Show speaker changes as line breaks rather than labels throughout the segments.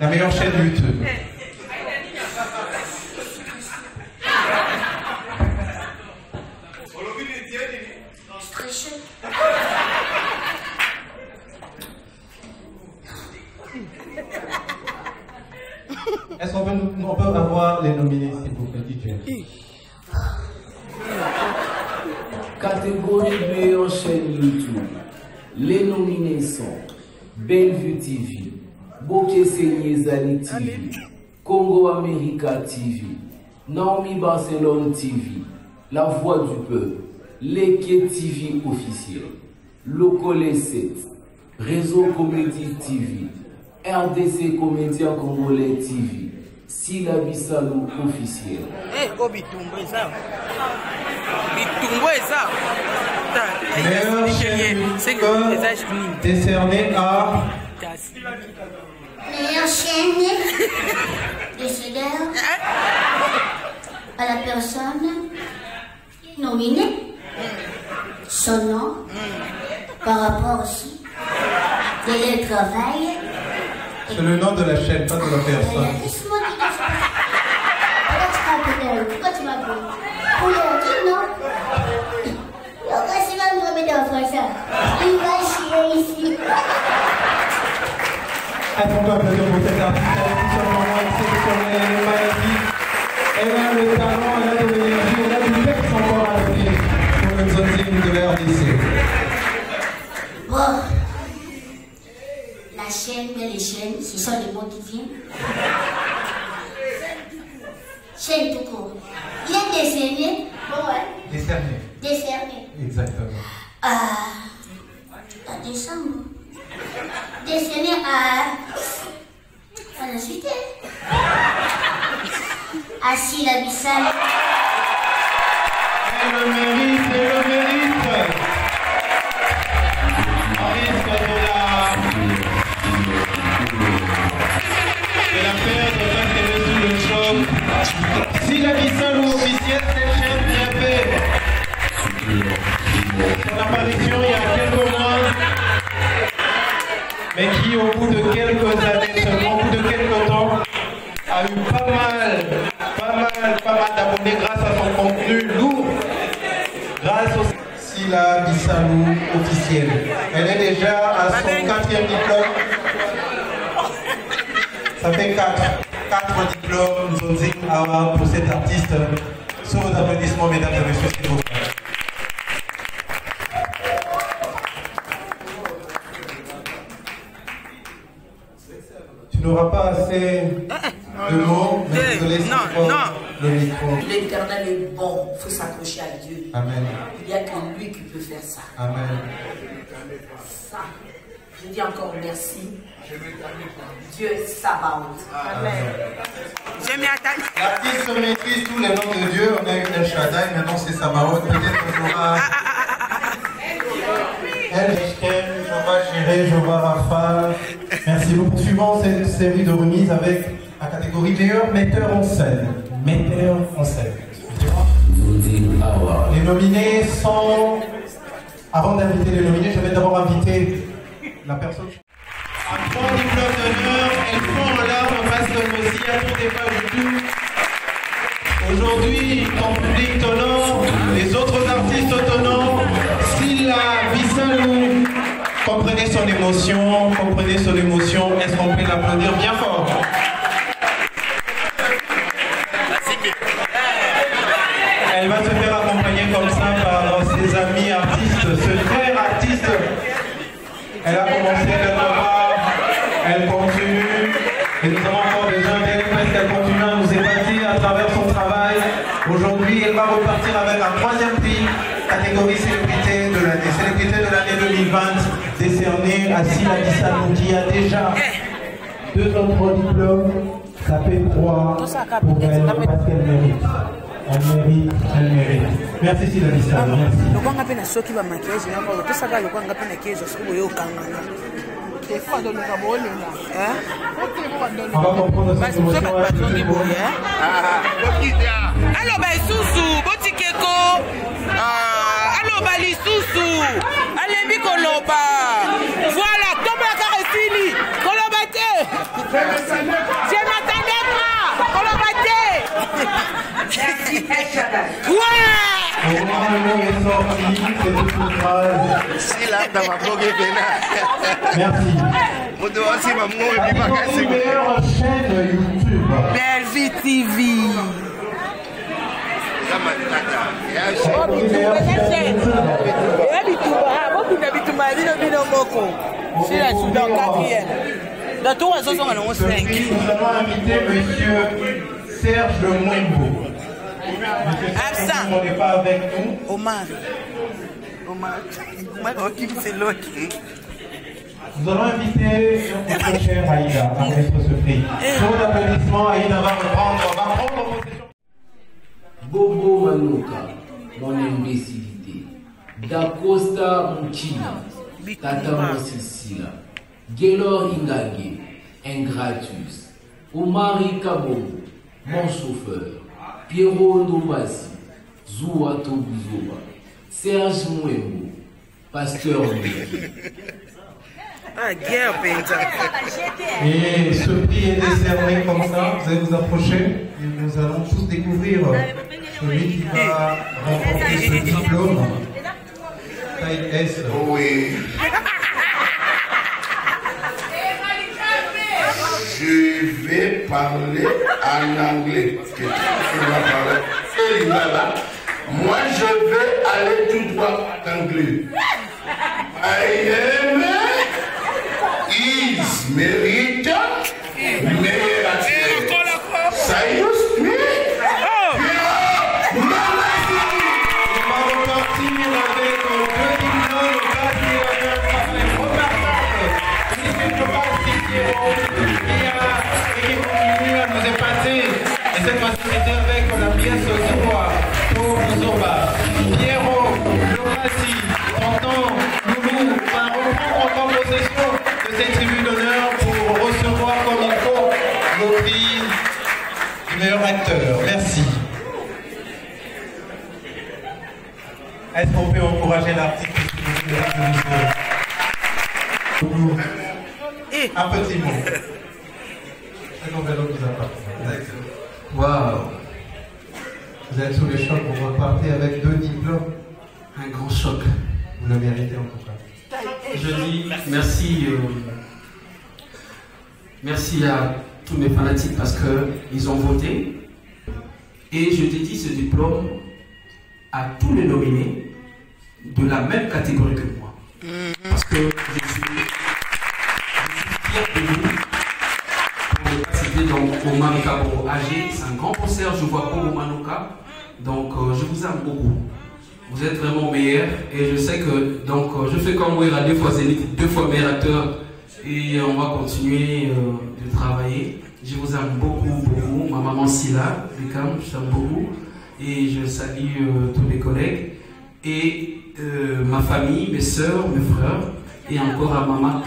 La meilleure chaîne YouTube. Est-ce qu'on peut avoir les nominés, s'il vous plaît, DJ?
Catégorie meilleure chaîne YouTube. Les nominés sont Bellevue TV, Bokeh Seigneur Zali TV, Congo America TV, Naomi Barcelone TV, La Voix du Peuple, Leke TV officiel, Lokole 7, Réseau Comédie TV, RDC Comédien Congolais TV, Sila Bissalou officiel.
Meilleure chaîne décernée à...
Meilleure chaîne décideur à la personne nominée, son nom, par rapport aussi, quel travail.
C'est le nom de la chaîne, pas de la personne.
Laisse-moi dire ça. Pourquoi tu m'appelles? Pour le dire non. Donc, si on me met en français, il va chier ici.
Est-ce qu'on peut applaudir pour cette artiste? Elle est tout simplement exceptionnelle, magnifique. Elle a le talent, elle a de l'énergie, elle a du texte encore à donner pour le Zonzing de la RDC.
Bon. La chaîne, les chaînes, ce sont les mots qui viennent. Chaîne tout court. Il est décerné. Bon, ouais.
Décerné.
Décerné.
Exactement.
À décembre. Décerné à la cité. À Sila Bissalou.
Elle le mérite, elle le mérite. On risque de la perdre parce qu'elle est sous le choc. Sila Bissalou officielle, cette chaîne bien fait. Son apparition il y a quelques mois, mais qui au bout de quelques années seulement, au bout de quelques temps, a eu pas mal d'abonnés grâce à son contenu lourd, grâce au Sila Bissalou officiel. Elle est déjà à son 4e diplôme. Ça fait 4 diplômes Zonzing Awa pour cet artiste. Sous vos applaudissements, mesdames et messieurs, s'il vous plaît. Tu n'auras pas assez de mots, mais je te laisse le micro.
L'Éternel est bon, il faut s'accrocher à Dieu.
Amen.
Il n'y a que lui qui peut faire ça.
Amen.
Ça, je dis encore merci. Dieu est Sabaoth. Amen.
L'artiste maîtrise tous les noms de Dieu. On a eu El Shaddai, maintenant c'est Sabaoth. Peut-être qu'on aura El Shkem, Jehovah Jireh, Jehovah Rapha. Merci. Nous poursuivons cette série de remises avec la catégorie meilleur metteur en scène. Metteur en scène. Les nominés sont... Avant d'inviter les nominés, je vais d'abord inviter la personne... À 3 diplômes d'honneur, elles font en larmes face aussi à tout débat du tout. Aujourd'hui, ton public t'honore, les autres artistes t'honorent. Sila Bissalou, comprenez son émotion, est-ce qu'on peut l'applaudir bien fort? Elle va se faire accompagner comme ça par ses amis artistes, ce frère artiste. Elle a commencé quelque part, elle continue, et nous avons encore besoin d'elle parce qu'elle continue à nous épater à travers son travail. Aujourd'hui, elle va repartir avec un 3e prix, catégorie célébrité de l'année 2020, décerné à Sila Bissalou qui a déjà 2 autres diplômes. Ça fait 3 pour elle parce qu'elle mérite. Elle mérite. Merci Sila Bissalou, merci.
On va
comprendre cette émotion.
Allo Baïsousou, Botikeko, allo Balisusu, Alembi Koloba. Voilà, tombe la caressili, Kolobate. Je m'attendais pas. On l'a battu.
Merci, El Shaddai.
Ouais.
Au moment où le mot est sorti, c'est toute une phrase.
Si là, dans ma blog est pénale.
Merci.
Moi, dois aussi ma mot et puis ma
C'est la meilleure chaîne YouTube.
Belle Vie TV.
Nous allons inviter monsieur Serge Mwembo.
Absent.
On n'est pas avec nous.
Omar. C'est l'autre.
Nous allons inviter notre chère Aïda à mettre ce prix. Pour l'applaudissement, Aïda va prendre possession.
Bobo Manoka, mon imbécilité. Dacosta Mouchina, Tata Mosisila. Gaylor Ingage, Ingratus. Omari Kabobo, mon chauffeur. Pierrot Ndobasi, Zoua Tobuzoba. Serge Mwembo, Pasteur Mwembo.
Ah, guerre,
Et ce prix est décerné comme ça, vous allez vous approcher et nous allons tous découvrir celui qui va remporter ce diplôme. Taille S.
Oui. Je vais parler en anglais. Moi, je vais aller tout droit en anglais. I am is mérite meilleur acteur. Ça juste me.
On va repartir avec deux diplômes, qui a un travail remarquable. Si tu ne peux pas citer qui continue à nous épater. Et cette fois-ci, c'était avec la pièce Zoua, pour Zoba. Pierrot, Lomasi, Tonton, Loulou, va reprendre encore possession de cette tribune d'honneur pour recevoir comme il faut le prix du meilleur acteur. Merci. Est-ce qu'on peut encourager l'artiste? Un petit mot. C'est qu'on vélo vous appartient. Waouh! Vous êtes sous les chocs, vous repartez avec deux diplômes. Un grand choc. Vous le méritez en tout cas.
Je dis merci, merci à tous mes fanatiques parce qu'ils ont voté. Et je dédie ce diplôme à tous les nominés de la même catégorie que moi. Parce que je suis fier de vous pour participer donc au Marikabo AG. C'est un grand concert, je vois Bobo Manoka. Donc je vous aime beaucoup. Vous êtes vraiment meilleurs et je sais que donc je fais comme Ouera 2 fois Zénith, 2 fois meilleur acteur et on va continuer de travailler. Je vous aime beaucoup, beaucoup. Ma maman Silla, Beckham, je t'aime beaucoup et je salue tous mes collègues et ma famille, mes soeurs, mes frères et encore à maman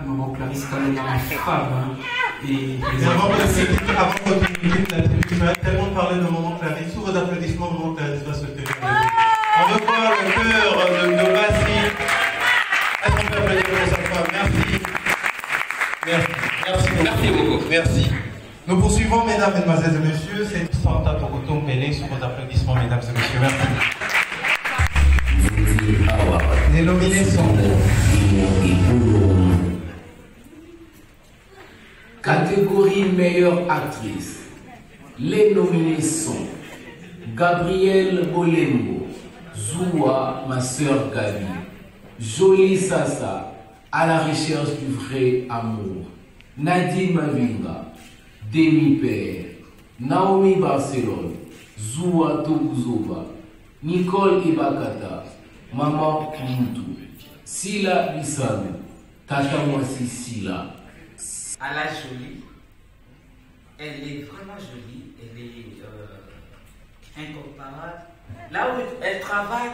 maman Clarisse, ma femme. Hein, et
avant votre minute, tu m'as tellement parlé de maman Clarisse. Sous vos applaudissements, maman Clarisse va se tenir. On veut voir le cœur de Bassi. Est-ce qu'on peut applaudir pour sa femme? Merci. Merci beaucoup. Merci. Nous poursuivons, mesdames, mesdemoiselles et messieurs. C'est Santa Tokoto Mbele sous vos applaudissements, mesdames et messieurs. Merci. Les nominés sont.
Catégorie meilleure actrice. Les nominés sont Gabrielle Bolembo, Zoua, ma sœur Gabi, Jolie Sassa, à la recherche du vrai amour, Nadine Mavinga, Demi Père, Naomi Barcelone, Zoua Tobuzoba, Nicole Ibakata, Maman Moutou, Sila Bissano, Tata Mwasi Sila.
À la jolie, elle est vraiment jolie, elle est incomparable. Là où elle travaille,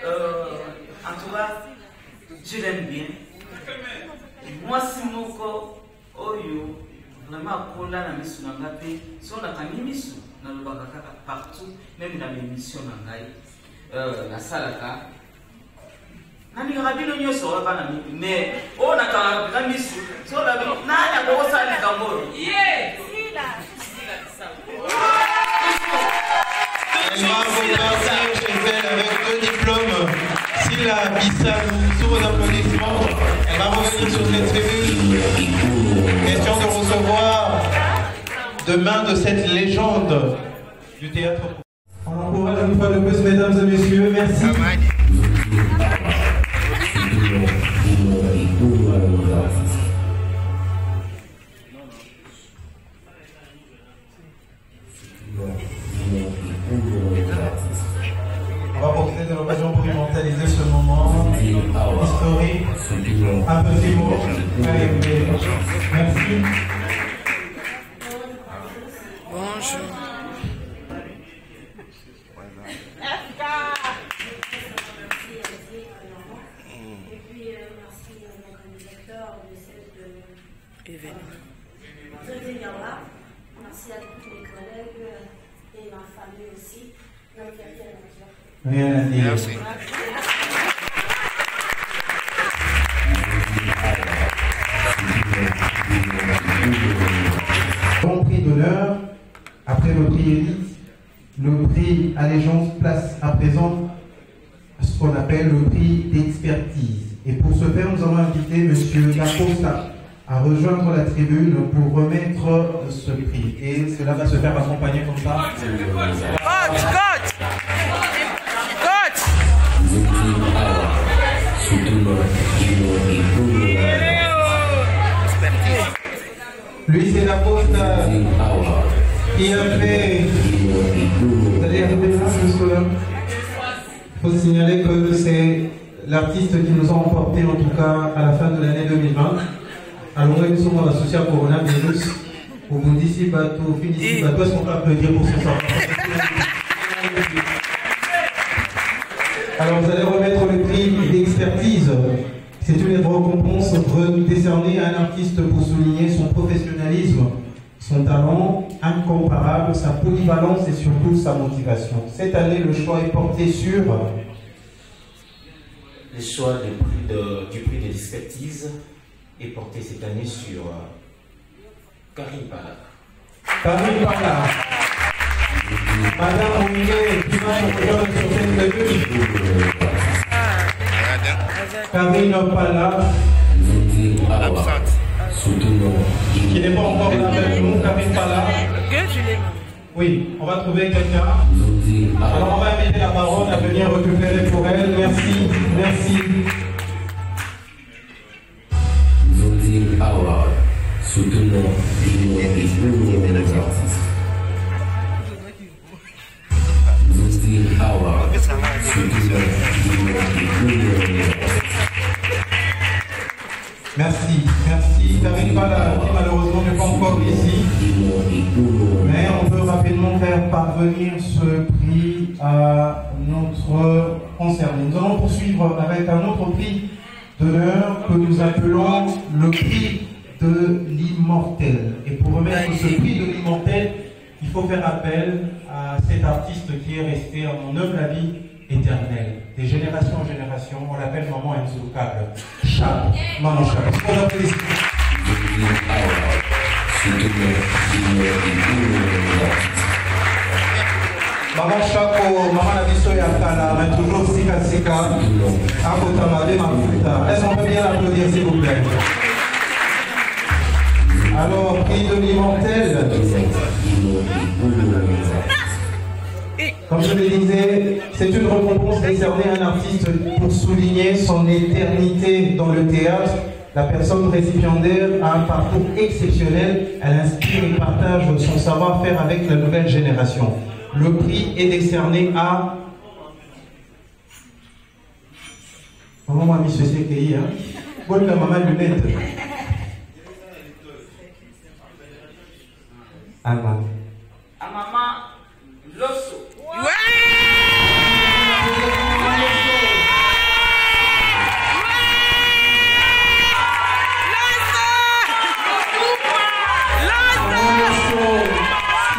en tout cas, je l'aime bien. Moi, si moko, oyo, vraiment, pour la mission n'a pas fait, si on a quand mission, dans le bagaka partout, même dans l'émission n'a la salaka, nani rabino nyoso bana mais on a quand même misu so la nani akosa ni kamboro
Elle va repartir chez elle avec 2 diplômes. Sila Bissau, sous vos applaudissements, elle va revenir sur cette tribune. Question de recevoir demain de cette légende du théâtre. On encourage une fois de plus, mesdames et messieurs, merci. On va profiter de l'occasion pour immortaliser ce moment historique. Un petit mot. Merci.
Bonjour.
Merci à tous mes collègues et ma famille aussi.
Rien à dire.
Merci.
Bon prix d'honneur, après le prix élite, le prix allégeance place à présent ce qu'on appelle le prix d'expertise. Et pour ce faire, nous allons inviter M. Lacosta à rejoindre la tribune pour remettre ce prix. Et cela va se faire accompagner comme ça.
Coach!
Lui, c'est Lacosta qui a fait... Vous allez arriver là, jusque-là. Il faut signaler que c'est l'artiste qui nous a emporté, en tout cas, à la fin de l'année 2020. Alors, nous sommes associés à coronavirus. Pour vous dire si bateau, finissez bateau, est-ce qu'on peut applaudir pour ce soir? Alors, vous allez remettre le prix d'expertise. C'est une récompense décernée à un artiste pour souligner son professionnalisme, son talent incomparable, sa polyvalence et surtout sa motivation. Cette année, le choix est porté sur...
Le choix du prix de l'expertise est porté cette année sur Karine Pala.
Karine Pala. Madame Ongué, qui va nous rejoindre sur cette tribune. Karine Pala. Qui n'est pas encore là avec nous, Karine Pala. Oui, on va trouver quelqu'un. Alors on va inviter la baronne à venir récupérer pour elle. Merci, merci.
Soutenons l'immobilisme de les artistes. Zouti Award, soutenons l'immobilisme de les artistes.
Merci, merci. Karine Pala, qui malheureusement n'est pas encore ici. Mais on peut rapidement faire parvenir ce prix à notre concerné. Nous allons poursuivre avec un autre prix d'honneur que nous appelons le prix de l'immortel. Et pour remettre ce prix de l'immortel, il faut faire appel à cet artiste qui est resté en œuvre la vie éternelle. De génération en génération, on l'appelle Maman Nzoukable. Chap, Maman Chap. Est-ce qu'on applaudit? Maman Chapo, Maman Nabiso Yakala, mais toujours Sika Sika, Akotamade Mafuta. Est-ce qu'on peut bien l'applaudir, s'il vous plaît? Alors, prix de l'immortel. Comme je le disais, c'est une récompense décernée à un artiste pour souligner son éternité dans le théâtre. La personne récipiendaire a un parcours exceptionnel. Elle inspire et partage son savoir-faire avec la nouvelle génération. Le prix est décerné à... Maman m'a mis ce CKI, hein? Bonne la maman lunette. Alma.
À maman Losso.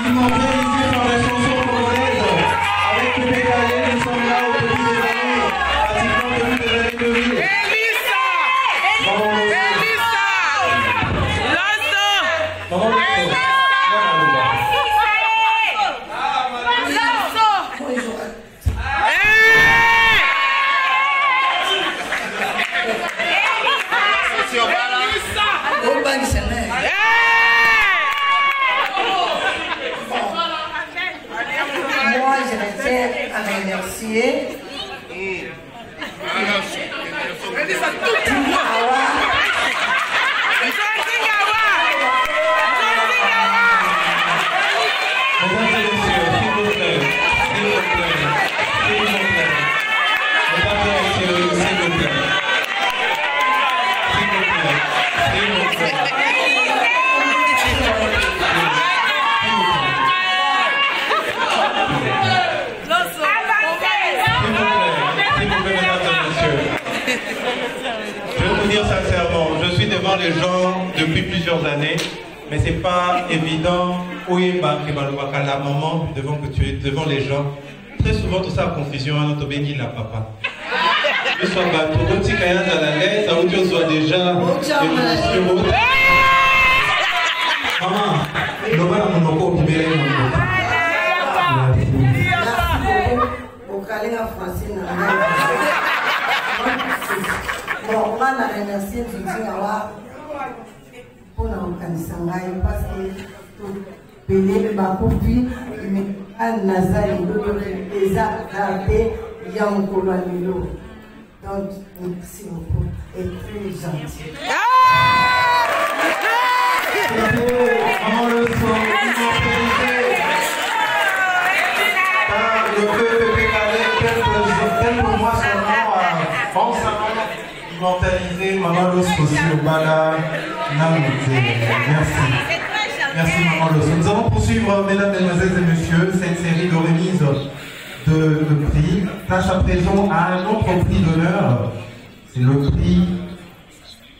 Immortalisé par la chanson congolaise, avec le Bégalais, nous sommes là au début des années, pratiquement au début des années 2000. devant les gens depuis plusieurs années, mais c'est pas évident. Oui, la maman, devant que tu es devant les gens. Très souvent, tout ça a confusion, on te bénit la papa. Que ce soit tout petit caïen dans la lettre, où tu sois déjà maman, le bas mon loco, qui m'est
bon, on va remercier pour l'organisation parce que Béné m'a compris, mais à Nazaré, les arts gardés, il y a un colonilo. Donc, merci beaucoup et très gentil.
Maman le son, le peuple pécalé, quelques mois seulement à France. Immortalisé, Maman Los aussi au Bala. Merci. Merci Maman Los. Nous allons poursuivre, mesdames, mesdemoiselles et messieurs, cette série de remises de prix. Place à présent à un autre prix d'honneur. C'est le prix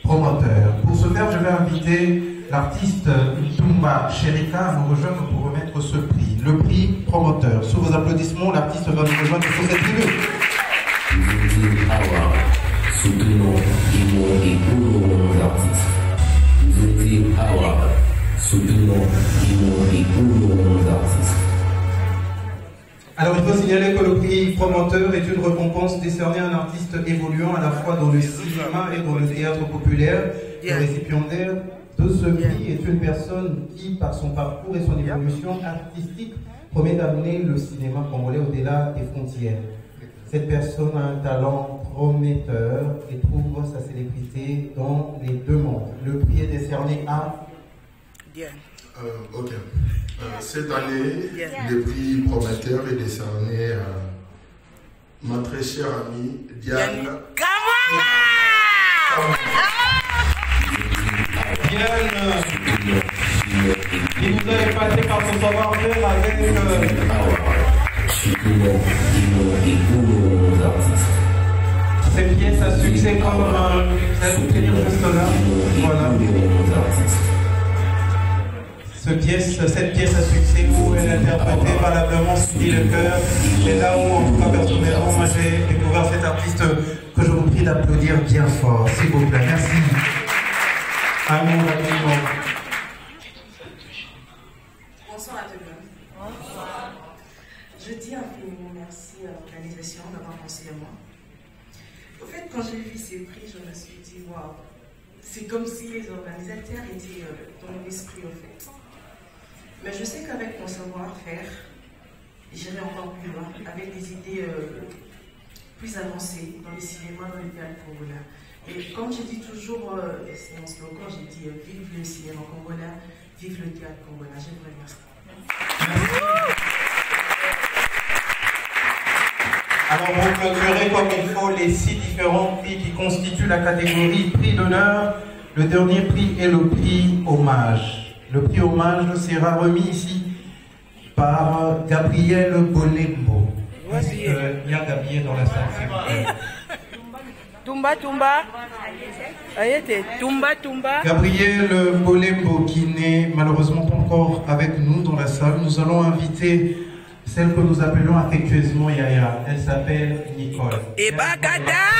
promoteur. Pour ce faire, je vais inviter l'artiste Tumba Sherika à nous rejoindre pour remettre ce prix. Le prix promoteur. Sous vos applaudissements, l'artiste va nous rejoindre sur cette tribune.
Soutenons, aimons et honorons nos artistes. Votez Awa. Soutenons, aimons et honorons nos artistes.
Alors il faut signaler que le prix promoteur est une récompense décernée à un artiste évoluant à la fois dans le cinéma et dans le théâtre populaire. Le récipiendaire de ce prix est une personne qui, par son parcours et son évolution artistique, promet d'amener le cinéma congolais au-delà des frontières. Cette personne a un talent prometteur et trouve sa célébrité dans les deux mondes. Le prix est décerné à...
Ok. Cette année, le prix prometteur est décerné à ma très chère amie Diane.
Diane, il nous a épaté par son savoir-faire avec... Cette pièce a succès comme cette juste là. Voilà. Cette pièce a succès où elle est interprétée valablement suivi le cœur. C'est là où, en tout cas, personnellement, moi j'ai découvert cet artiste que je vous prie d'applaudir bien fort. S'il vous plaît, merci. Amour, amour.
Bonsoir à tout le monde. Bonsoir. Je dis infiniment merci à l'organisation d'avoir pensé à moi. Au fait, quand j'ai vu ces prix, je me suis dit, waouh, c'est comme si les organisateurs étaient dans l'esprit, au fait. Mais je sais qu'avec mon savoir-faire, j'irai encore plus loin, avec des idées plus avancées dans les cinémas, dans les théâtres congolais. Et comme je dis toujours, c'est mon slogan, j'ai dit vive le cinéma congolais, vive le théâtre congolais. Je vous remercie.
Alors vous clôturez comme il faut les 6 différents prix qui constituent la catégorie prix d'honneur. Le dernier prix est le prix hommage. Le prix hommage sera remis ici par Gabriel Bolembo. Est-ce qu'il y a Gabriel dans la salle, s'il vous plaît?
Tumba, Tumba. Tumba, Tumba.
Gabriel Bolembo qui n'est malheureusement pas encore avec nous dans la salle. Nous allons inviter celle que nous appelons affectueusement Yaya. Elle s'appelle Nicole.
Et Bagada!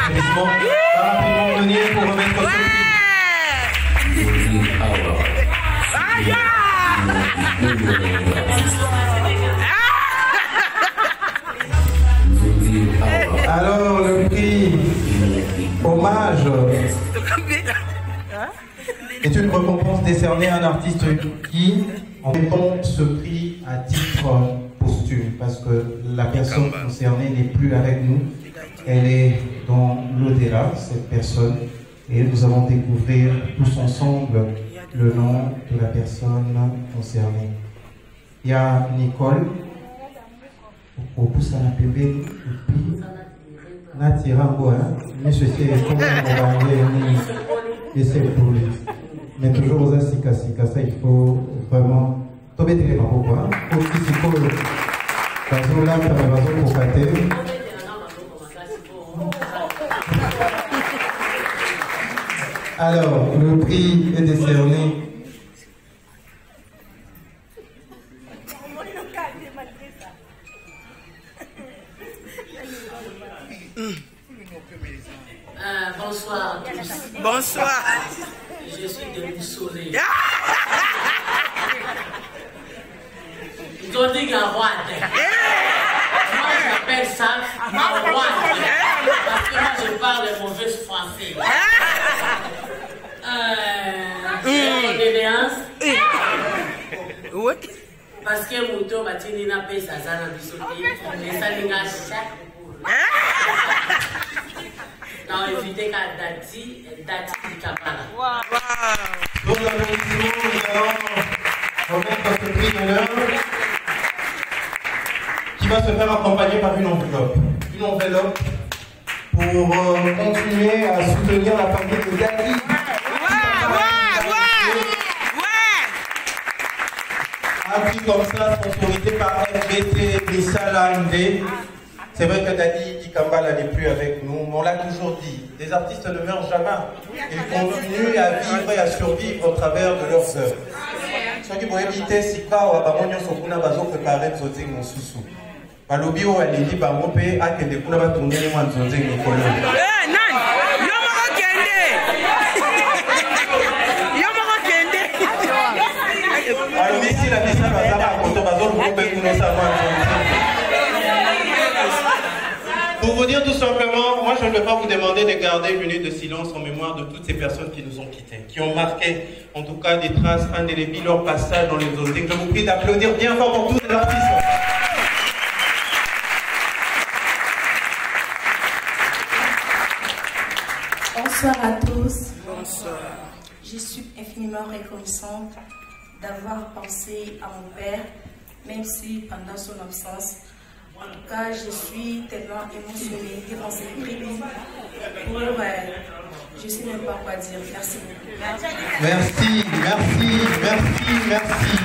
Rapidement venir pour remettre ce prix. Alors le prix hommage est une récompense décernée à un artiste qui répond ce prix à titre posthume parce que la personne concernée n'est plus avec nous. Elle est dans l'au-delà, cette personne, et nous allons découvrir tous ensemble le nom de la personne concernée. Il y a Nicole, au poussa la bébé, Natirango, mais ceci est pour et c'est pour lui. Mais toujours aux asika, ça il faut vraiment tomber très mal pourquoi. Pour qui c'est pour le bateau là, ça va pour pâter. Alors, le prix est décerné.
Bonsoir à tous.
Bonsoir.
Je suis déboussolé. Ils ont dit qu'il y a un roi. Moi j'appelle ça un roi. Parce que moi je parle de mauvais français. Condoléances.
Oui.
Parce que Mouto Matini n'a pas sa zana bisoté. Et ça n'a chaque jour. Non, évitez qu'à Dati du Kapala.
Nous allons remettre ce prix d'honneur qui va se faire accompagner par une enveloppe. Une enveloppe pour continuer à soutenir la famille de Dati. Appui comme ça, sponsorisé par FBT Nissalamde. C'est vrai que Dadi Dikambala n'est plus avec nous, mais on l'a toujours dit. Les artistes ne meurent jamais. Ils continuent à vivre et à survivre au travers de leurs œuvres. Ceux qui vont éviter si pas ou à Bamonio Sokuna Bazo préparer Zozing mon sousou. Balobi ou Alili Bamope a que des Kuna va tourner les mois de Zozing Nicolo. Alors ici la mission va à Koto Bazo le groupe Pour vous dire tout simplement, moi je ne vais pas vous demander de garder une minute de silence en mémoire de toutes ces personnes qui nous ont quittés, qui ont marqué en tout cas des traces indélébiles leur passage dans les Zozing. Je vous prie d'applaudir bien fort pour tous les artistes.
Bonsoir à tous. Bonsoir. Je suis infiniment reconnaissante d'avoir pensé à mon père, même si pendant son absence. En tout cas, je suis tellement émotionnée devant cette tribune. Je ne sais même pas quoi dire. Merci beaucoup.
Merci.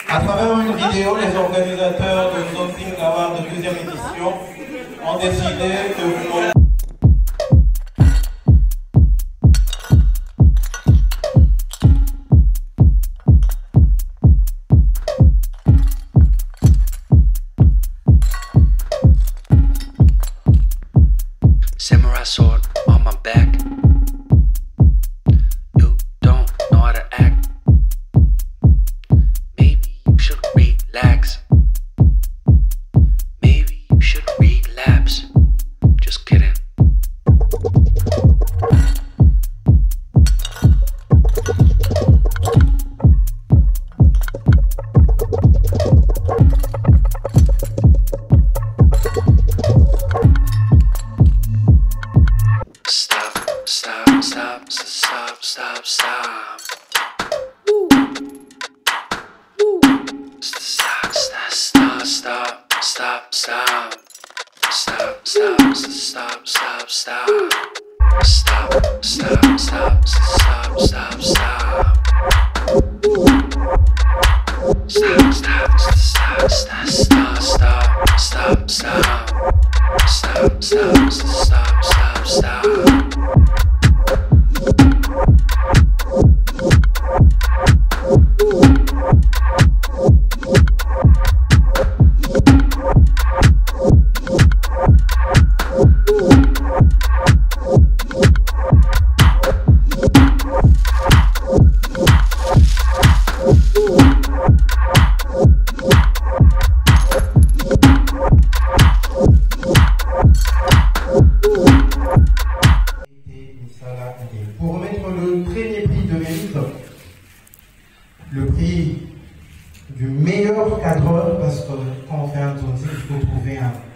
À travers une vidéo, les organisateurs de Zozing Gawar de 2e édition ont décidé de vous montrer.
Samurai sword on my back. You don't know how to act. Maybe you should relax. Maybe you should relapse. Just kidding.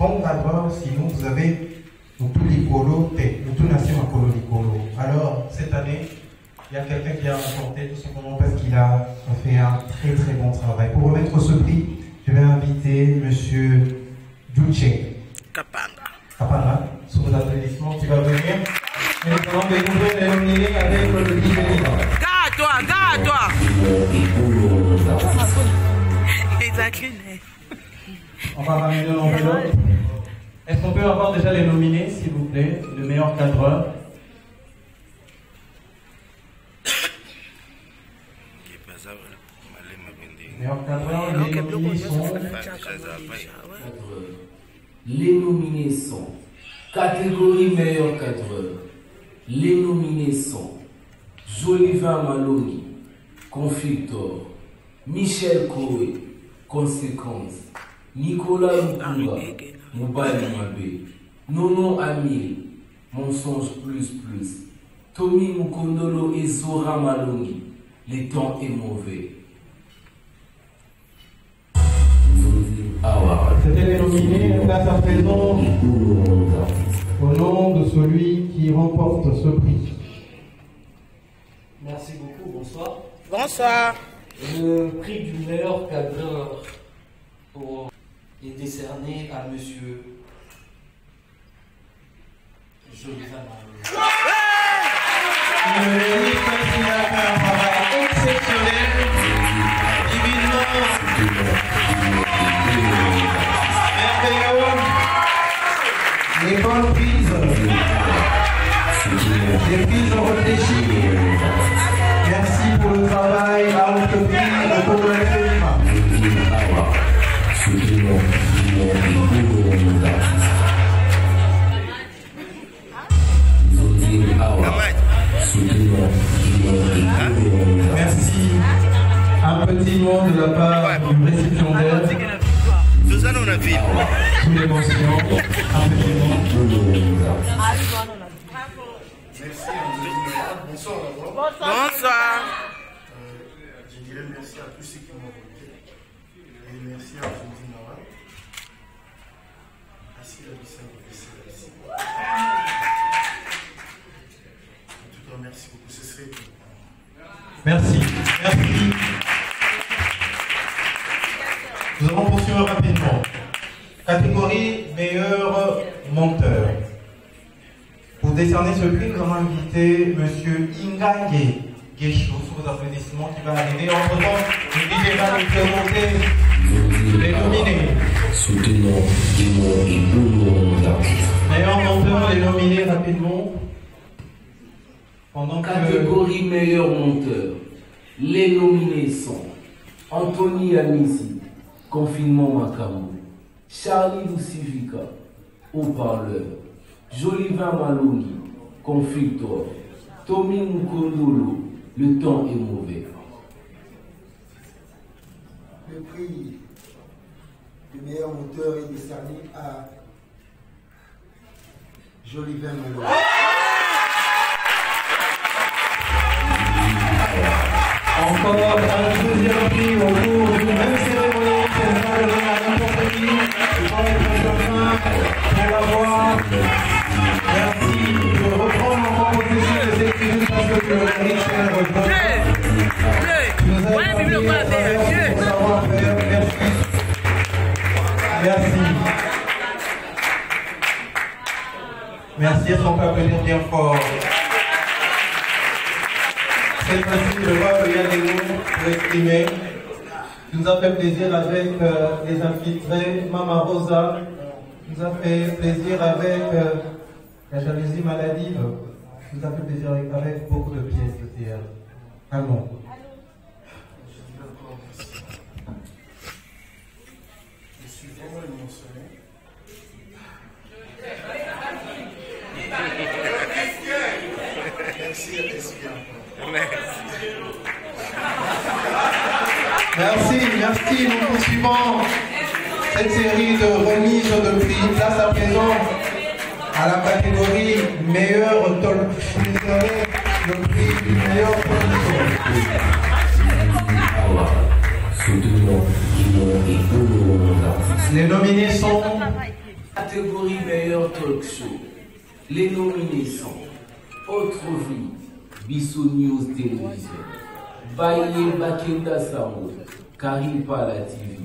bon cadreur, sinon vous avez tous les colos, tout nation à colo les colos. Alors, cette année, il y a quelqu'un qui a remporté tout simplement parce qu'il a fait un très très bon travail. Pour remettre ce prix, je vais inviter M. Duce Kapanga, sous vos applaudissements, qui va venir. Et nous allons découvrir les nominés avec le prix Bénévent.
Garde-toi!
On va ramener l'enveloppe. Est-ce qu'on peut avoir déjà les nominés, s'il vous plaît, le meilleur cadreur? Meilleur cadreur, les nominés sont...
Les nominés sont catégorie meilleur cadreur. Les nominés sont Joliva Malongi, Conflictor, Michel Koé, Conséquence, Nicolas Moukoura, Moubali Mabé, Nono Amil, Mensonge Plus, Tommy Mukondolo et Zora Malongi. Le temps est mauvais.
C'était les nominés, place à présent au nom de celui qui remporte ce prix.
Merci beaucoup, bonsoir.
Bonsoir.
Le prix du meilleur cadreur est décerné à monsieur Joliva Malongi.
Il a fait un travail exceptionnel, divinement merveilleux, les bonnes prises, les prises réfléchies. Merci pour le travail à haute prix de Congolais. Merci. Un petit mot de la part du récipiendaire. Sous l'émotion, un petit mot.
Merci à bonsoir d'abord.
Bonsoir.
Je dirais merci à tous ceux qui m'ont voté. Et merci à Jody Nawal. Merci à Lucien Bessel ici. En tout cas, merci beaucoup. Ce serait tout.
Merci. Merci. Nous allons poursuivre rapidement. Catégorie meilleur monteur. Pour décerner ce prix, nous allons inviter M. Ingange Gesho, sous vos applaudissements, qui va arriver. Entre-temps, le DJ va nous présenter les nominés.
Soutenons et boulons l'artiste.
Meilleur monteur, les nominés rapidement. Pendant
Catégorie meilleur monteur. Les nominés sont Anthony Amissi, Confinement Macamou, Charlie Lucivica, Haut-Parleur, Joliva Malongi, Conflictor, Tommy Mukondolo, Le temps est mauvais.
Le prix du meilleur monteur est décerné à Joliva Malongi.
Encore un deuxième prix au cours d'une même cérémonie, c'est pas le donner à n'importe qui, je prends les mains pour l'avoir. Merci, je reprends encore possession de cette tribune parce que le Richard nous a permis de savoir-faire. Merci. Merci, est-ce qu'on peut applaudir bien fort? Cette fois-ci, je vois qu'il y a des mots pour exprimer. Il nous a fait plaisir avec les infiltrés. Mama Rosa nous a fait plaisir avec la jalousie maladive. Nous a fait plaisir avec beaucoup de pièces de théâtre. Allons.
Je suis vraiment émotionné.
Merci, nous poursuivons cette série de remises de prix. Place à présent à la catégorie meilleur talk show, le prix du meilleur talk show. Les nominés sont
Catégorie meilleur talk show. Les nominés sont Autre Vie, Bissou News Télévision, Baye Bakenda Samo, Karim Pala TV,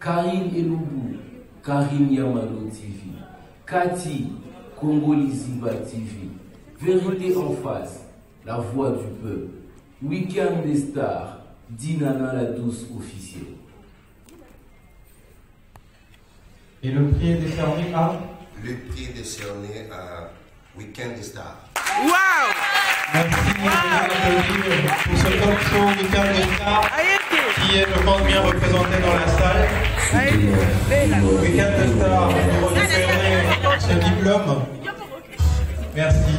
Karim Eloubou, Karim Yamano TV, Kati, Congoliziba TV, Vérité en face, La Voix du Peuple, Week-end des Stars, Dinana la Douce officielle.
Et le prix est décerné à?
Le prix est décerné à Week-end des Stars.
Wow!
Merci pour ce talk show Week-end des Stars qui est, je pense, bien représenté dans la salle. Week-end des Stars, vous recevez ce diplôme. Merci.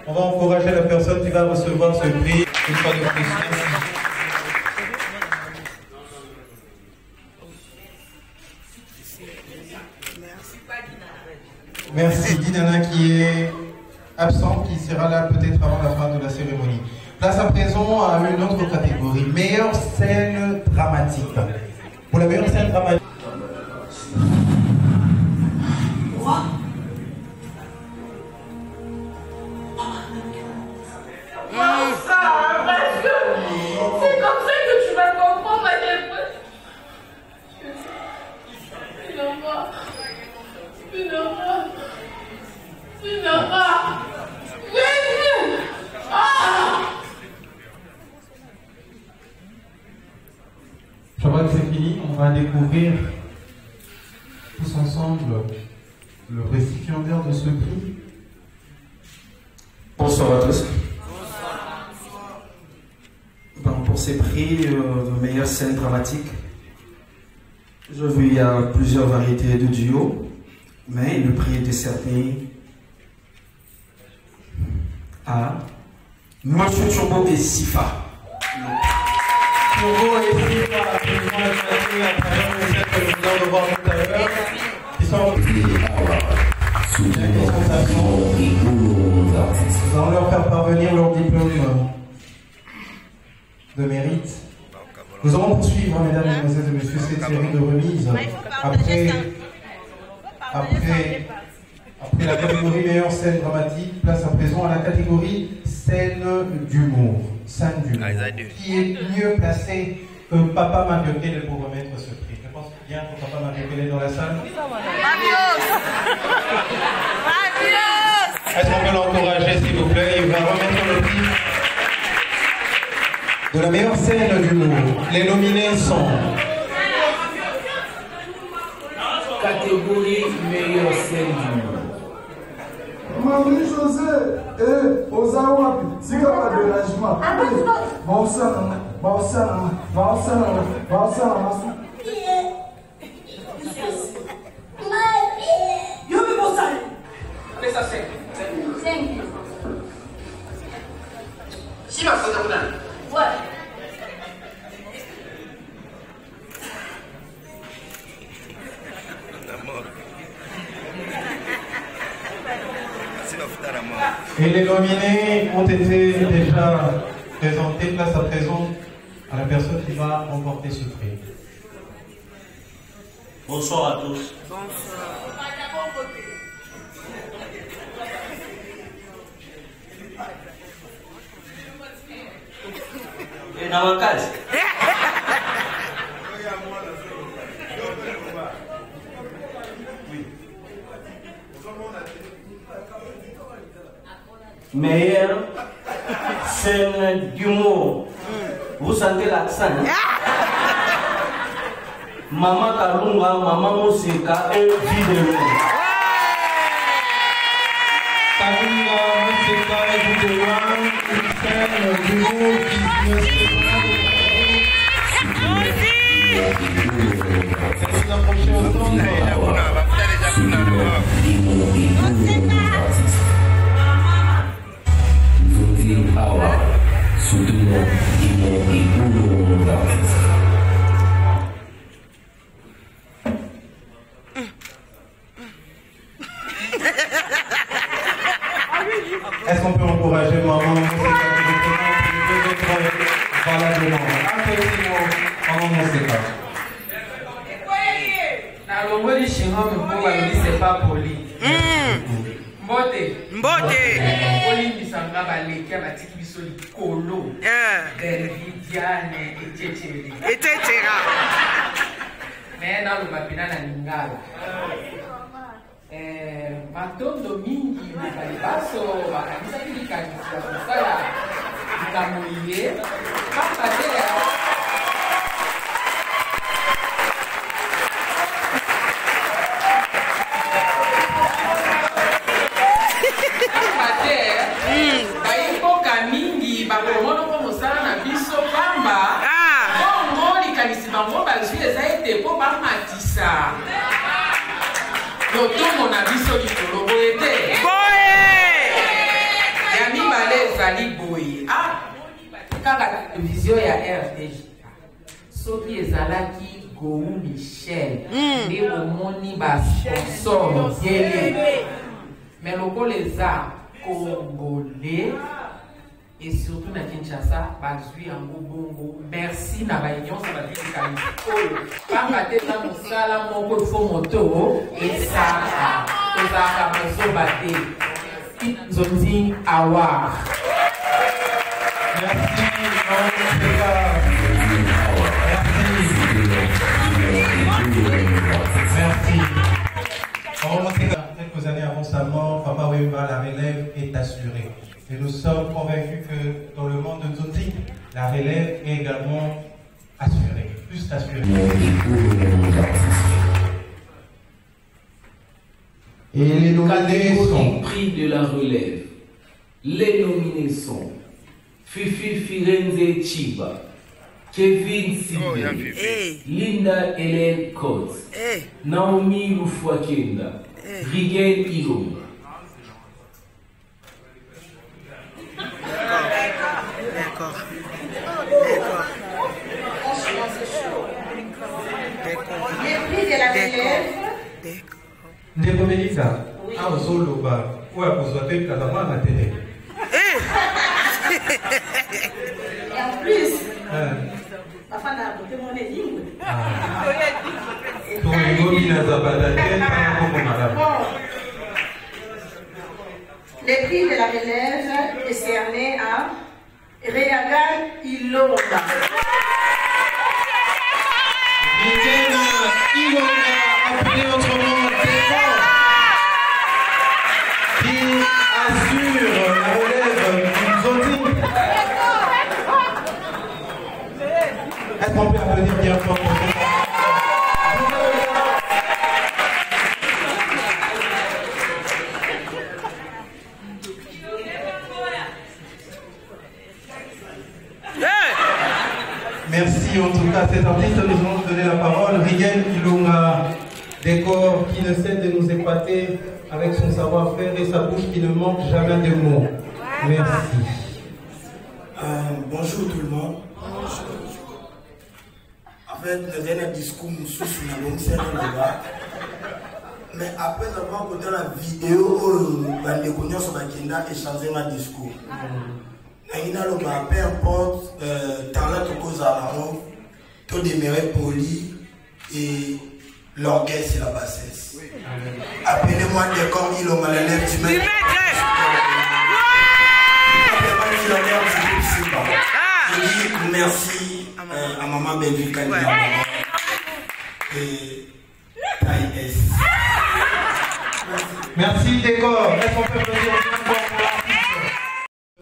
On va encourager la personne qui va recevoir ce prix une fois de plus. Merci Dinana qui est absent, qui sera là peut-être avant la fin de la cérémonie. Place à présent à une autre catégorie, meilleure scène dramatique. Pour la meilleure scène dramatique.
C'est comme ça que tu vas comprendre à quel point.
Je crois que c'est fini, on va découvrir tous ensemble le récipiendaire de ce prix.
Bonsoir à tous. Pour ces prix de meilleure scène dramatique, je veux, il y a plusieurs variétés de duos, mais le prix est décerné à Monsieur Turbo et Sifa.
Turbo et Sifa, absolument éclatés à travers les scènes que nous allons voir tout à l'heure, qui sont nous allons leur faire parvenir leur diplôme de mérite. Nous allons poursuivre, mesdames, mesdemoiselles et messieurs, cette série de remises après la catégorie meilleure scène dramatique. Place à présent à la catégorie scène d'humour. Scène d'humour. Qui est mieux placé que Papa Mabiokele pour remettre ce prix? Je pense bien que Papa Mabiokele est dans la salle. Est-ce qu'on peut l'encourager, s'il vous plaît? Il va remettre le prix de la meilleure scène d'humour. Les nominés sont
catégorie meilleure scène d'humour.
Mamie José et Ozawapi, c'est comme un dérangement.
Et les nominés ont été déjà présentés. Place à présent à la personne qui va remporter ce prix.
Bonsoir à tous. Et dans ma case. Meilleure scène d'humour. Vous sentez l'accent? Maman Kalunga, Maman Moseka et Vidéo.
Kalunga, Moseka et Vidéo, une scène d'humour qui nous approcher ensemble.
Power, soutenons Dimon et Boulot d'artistes.
Est-ce qu'on peut encourager maman valablement? Applaudissements, maman Moseka.
Mpo c'est pas poli. Mbote. Poli bisanga baleki abatiki biso likolo. Dervidiane etc. Mais dans le papina na lingala. Matondo mingi na balibaso bakanisa bilikanisa kosala likamoye kapate baimboka mingi bakomono mpo mosala na biso pamba bongo likanisi bango bazwi eza ete mpo bamatisa lotongo na biso likolo boye te ya mibale ezali boye kaka televizio ya RDG soki ezalaki Gou Michel nde bomoni basponsor yele mais lokola eza congolais et surtout na Kinshasa bazwi yango bongo merci na banyonso bavikikanisi oyo pamba te na mosala moko ifo moto esaka tozalaka mazoba te nzonzi awar.
Quelques années avant sa mort, Papa Wemba, la relève est assurée. Et nous sommes convaincus que dans le monde de Nzonzi, la relève est également assurée, plus assurée.
Et les nominés sont prix de la relève. Les nominés sont Fifi Firenze Chiba, Kevin Sibé, Linda Hélène Coates, Naomi Lufwakenda, Rigel Ilonga.
Les prix de la relève.
Ndeko Melissa, azoloba oya kozwa te kazama na télé.
Et en plus, papa n'a apporté mon énigme. Les prix de la relève est cerné à Reagan Ilonga.
Ilonga, appelé autrement Défense, qui assure la relève du Nzonzi. Est-ce qu'on peut applaudir bien fort pour ça? Merci en tout cas à cet artiste. Nous allons donner la parole. Rigel Ilonga, décor qui ne cesse de nous épater avec son savoir-faire et sa bouche qui ne manque jamais de mots. Merci.
Bonjour tout le monde. En fait, le dernier discours nous soucie dans le débat. Mais après avoir écouté la vidéo où les connus sur la Kenda et changé ma discours. Peu importe talent que cause à l'amour, tout demeurer poli et l'orgueil c'est la bassesse. Appelez-moi des corps, il a mal à l'air du même. Je dis merci à maman Benvika et Taï S.
Merci décor. Est-ce qu'on peut applaudir pour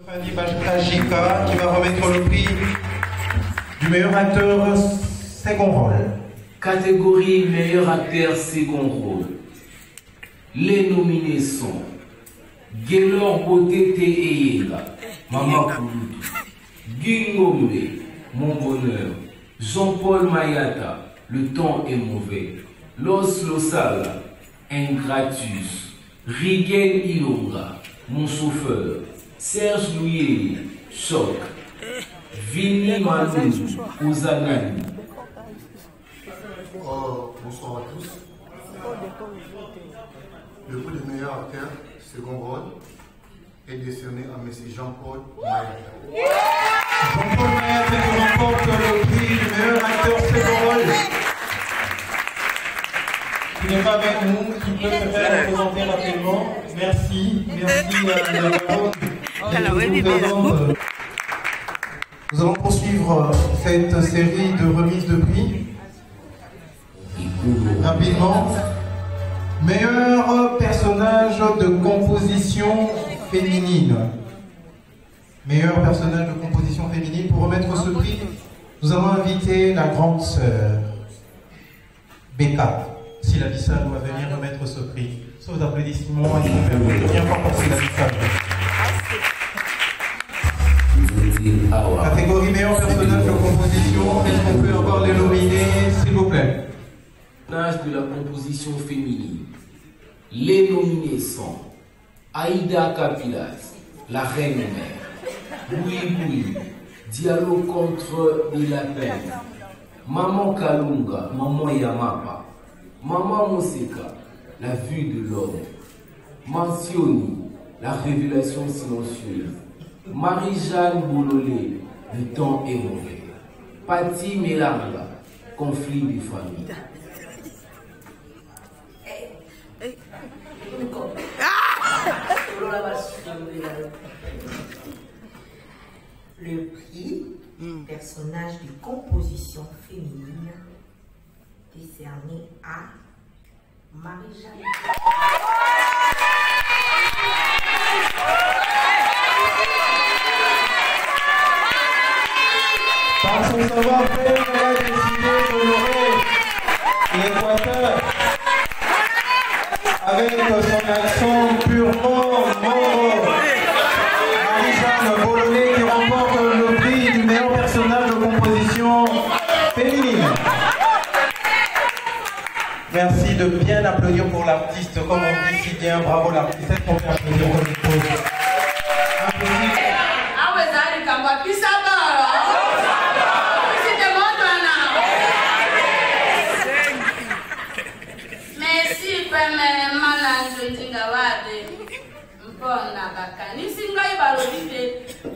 Fanny Bajika qui va remettre le prix du meilleur acteur second rôle.
Catégorie meilleur acteur second rôle. Les nominés sont Gaylor Botete Eyega, Mama Kouloudou, Guy Ngombe, Mon Bonheur, Jean-Paul Mayata, Le Temps est Mauvais, Los Losala, Ingratus, Rigel Ilonga, Mon Chauffeur, Serge Louis, Choc, Vini Manou, Ouzanani.
Bonsoir à tous. Le prix de meilleur acteur, second rôle, est décerné à M. Jean-Paul Mayata.
Jean-Paul Mayata remporte le prix du meilleur acteur second rôle. qui n'est pas avec nous, qui peut se faire représenter rapidement. Merci à la parole. Nous allons poursuivre cette série de remises de prix. Rapidement. Meilleur personnage de composition féminine. Meilleur personnage de composition féminine. Pour remettre ce prix, nous avons invité la grande sœur, Becca. Sylla-Bissau doit venir remettre ce prix. Sous vos applaudissements, il faut faire bien fort pour Sylla-Bissau. Catégorie meilleur personnage de composition, est-ce qu'on peut avoir les nominés, s'il vous plaît?
Personnage de la composition féminine. Les nominés sont Aïda Kapilas, la reine mère, Boui, Dialogue contre la peine, Maman Kalunga, Maman Yamapa, Maman Moseka, la vue de l'homme, Mancioni, la révélation silencieuse, Marie-Jeanne Boulolé, le temps est mauvais, Patti Melanga, conflit des familles.
Le prix personnage de composition féminine décerné à Marie-Jeanne.
Par son savoir-faire, elle a décidé d'honorer l'Équateur avec son accent purement moro. Marie-Jeanne Boulolé qui remporte le prix du meilleur personnage de composition féminine. Merci de bien applaudir pour l'artiste, comme on dit si bien, bravo l'artiste. Est-ce qu'on peut applaudir pour les pauses?
Mpona bakanisi ngai balobi te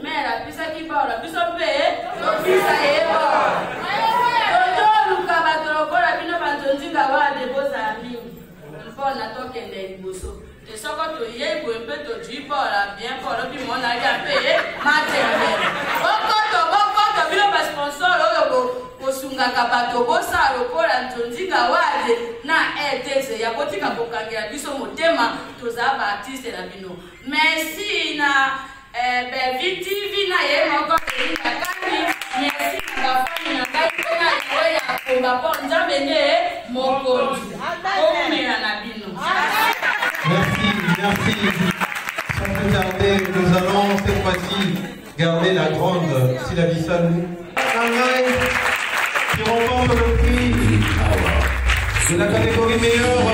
mera apisaki bora biso mpe topisa ye bora totoluka bato lokola bino banzonzinga wade bozala mingi mpona tokende liboso te soko toyei boye mpe tozwi bora bien bora lobi monalia mpe matembele bokoto bino basponsor oyo kosungaka bato bosala lokola nzonzinga wade na rdc ya kotika kokangela biso motema tozala baartiste na bino. Merci na Belvi TV na ye moko elinga kani. Merci na bafani na ngai mpe na yo ya komba po nzambe nde mokonzi omela na bino.
Merci. Sans plus tarder, nous allons cette fois-ci garder la grande Sylla-Bissau qui remporte le prix de la catégorie meilleure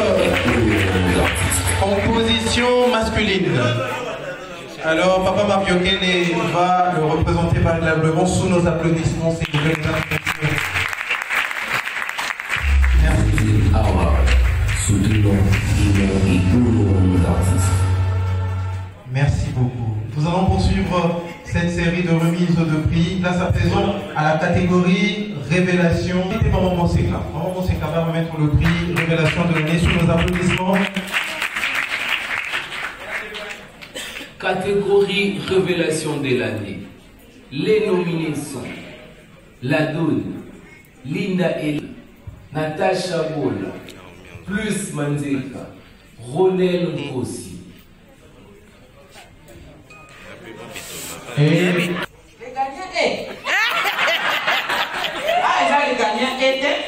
composition masculine. Alors, Papa Mario Kene va le représenter valablement sous nos applaudissements, s'il vous plaît. Merci beaucoup. Nous allons poursuivre cette série de remises de prix. Place à présent à la catégorie Révélation. C'était Maman Moseka. Maman Moseka va remettre le prix Révélation de l'année sous nos applaudissements.
Catégorie Révélation de l'année. Les nominés sont Ladoune, Linda Eli, Natasha Bola, plus Manzeka, Ronel Nkossi.
Les gagnants est. Les gagnants étaient.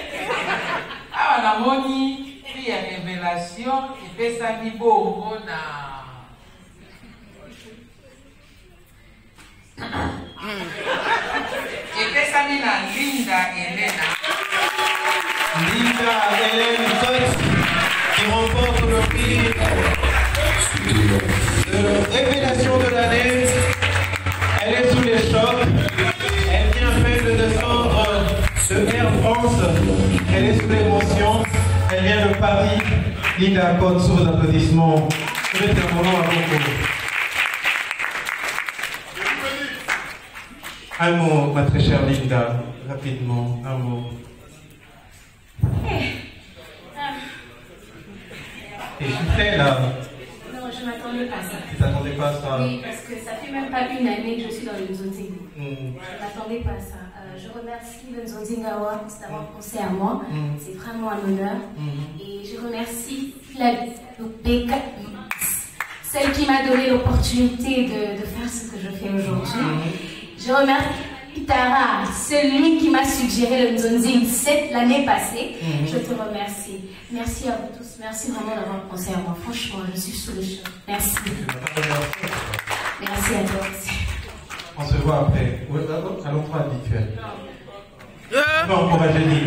Ah, on a moni, il y a révélation, et puis ça dit bon, on a. Et puis ça dit la Linda Elena.
Linda Hélène Cotte qui remporte le prix de Révélation de l'année. Elle est sous les chocs. Elle vient à peine de descendre de Air France. Elle est sous l'émotion. Elle vient de Paris. Linda Cotte, sous vos applaudissements. Je vais faire mon nom à vous. Un mot, ma très chère Linda, rapidement, un mot. T'es chiffré là.
Non, je ne m'attendais pas à ça.
Tu t'attendais pas à ça?
Oui, parce que ça fait même pas une année que je suis dans le Nzonzing. Je ne m'attendais pas à ça. Je remercie le Nzonzing Awards d'avoir pensé à moi. C'est vraiment un honneur. Et je remercie la BK, celle qui m'a donné l'opportunité de faire ce que je fais aujourd'hui. Je remercie Tara, celui qui m'a suggéré le Nzonzing l'année passée. Je te remercie. Merci à vous tous. Merci vraiment d'avoir pensé à moi. Franchement, je suis sous le choc. Merci. Merci à toi aussi.
On se voit après. À l'endroit habituel. Non, pour Agénie.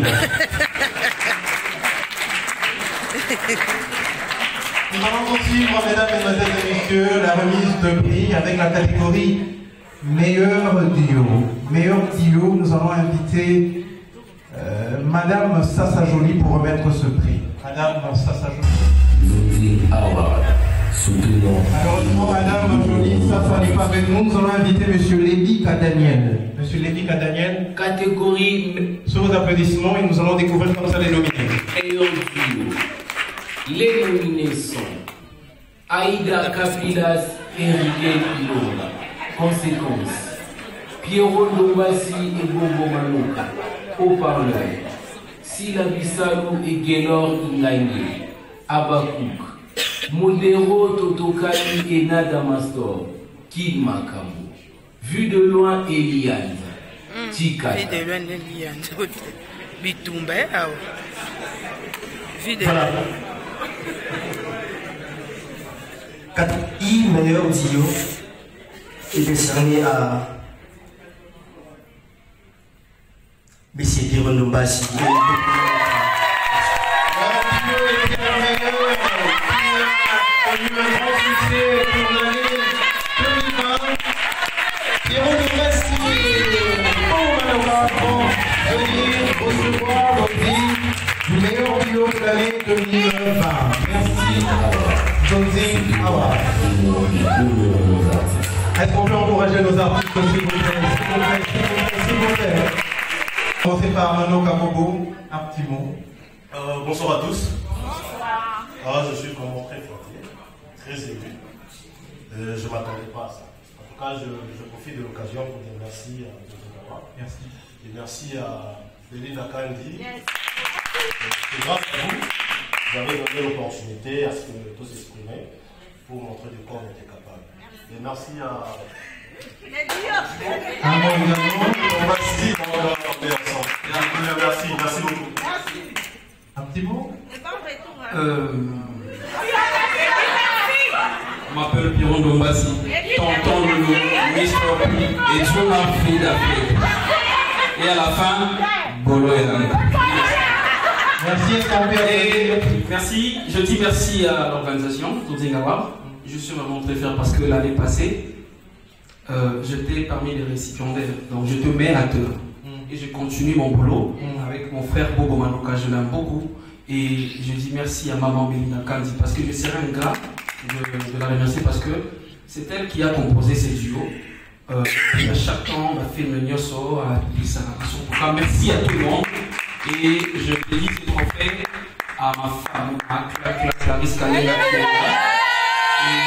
Nous allons poursuivre, mesdames, mesdemoiselles et messieurs, la remise de prix avec la catégorie meilleur duo. Meilleur duo, nous allons inviter Madame Sassa Jolie pour remettre ce prix. Madame Sassa Jolie. Malheureusement, Madame Jolie, Sassa n'est pas avec nous. Nous allons inviter Monsieur Lévi Kadaniel. Monsieur Lévi Kadaniel.
Catégorie.
Sur vos applaudissements, et nous allons découvrir comme ça les nominés.
Meilleur duo. Les nominés sont Aïda Kapilas et Miguel Ilonga. Conséquence, Pierrot Dombassi et Bobo Manoka. Haut-parleur, Sila Bissalou et Guélor Inganye. Abakouk, Modero Totokani et Nada Mastor. Kid Makambo. Vue de loin Eliane. Tika.
Vue de loin Eliane. Bitumba. Vue de
loin. Catégorie meilleur duo est décerné à M. Pierrot Dombassi.
Du meilleur duo de l'année 2020. Merci. Nzonzing Awards. Est-ce qu'on peut encourager nos artistes, s'il vous plaît? S'il vous plaît. Commencez par Mano Kamobo, un petit mot.
Bonsoir à tous. Je suis vraiment très flatté, très ému. Je ne m'attendais pas à ça. En tout cas, je profite de l'occasion pour dire merci à Nzonzing Awards. Merci. Et merci à Belinda Kandi. C'est grâce à vous, vous avez donné l'opportunité à ce que tous s'exprimaient pour montrer de quoi on était capable. Et merci à... Merci beaucoup.
Un petit mot?
Je m'appelle Pierrot Dombassi, tonton Loulou, Mr. P et Dieu m'a fait d'Afrique. Et à la fin, Bolo et la Merci, je dis merci à l'organisation Nzonzing Awards. Je suis vraiment très fier parce que l'année passée, j'étais parmi les récipiendaires. Donc je te mets à terre. Et je continue mon boulot avec mon frère Bobo Manoka, je l'aime beaucoup. Et je dis merci à maman Belinda Kandi parce que je serai un gars de la remercier parce que c'est elle qui a composé ces duos. À chaque temps, on a fait le Nyoso, à Lisa. Merci à tout le monde. Et je dédie ce trophée à ma femme, à Clarisse Kanela, et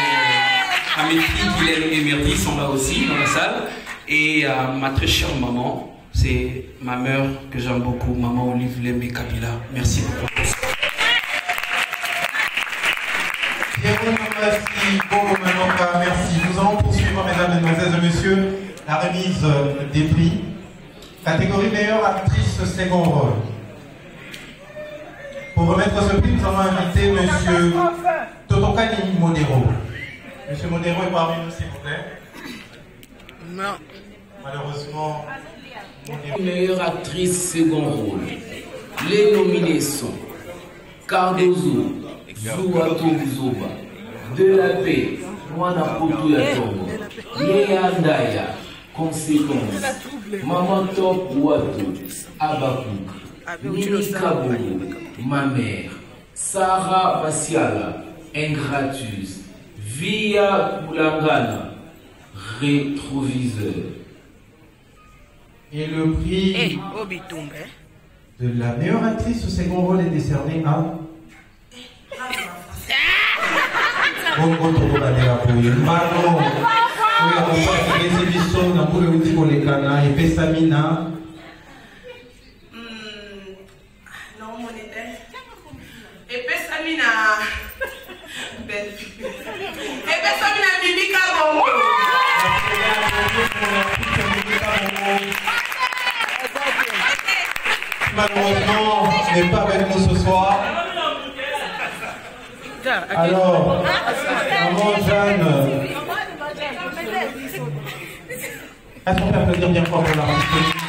à mes filles Guylaine et Merdi sont là aussi dans la salle. Et à ma très chère maman, c'est ma mère que j'aime beaucoup, maman Olive Lembe Kabila. Merci beaucoup.
Merci. Nous allons poursuivre, mesdames, mesdemoiselles et messieurs, la remise des prix. Catégorie meilleure actrice second rôle. Pour remettre ce prix, nous allons inviter M. Totokani Modero. M. Modero est parmi nous, s'il vous plaît.
Non.
Malheureusement,
meilleure actrice second rôle. Les nominés sont Cardozo, Zouato Zoba, De la Paix, Mwana Poto Yatongo, Léa Ndaya, Conséquence, Maman Top Wato, Abakouk, Nini Kabongo, Ma Mère, Sarah Basiala, Ingratus, Via Boulangana, Rétroviseur.
Et le prix de la meilleure actrice au second rôle est décerné à bongo tokobandela boye mbano oyo akopakilisi biso na mbula euti kolekana epesami na
epesami na epesami na Mimika Bongo.
Malheureusement, n'est pas avec nous ce soir. Alors, maman Jeanne, est-ce qu'on peut applaudir bien fort pour l'artiste?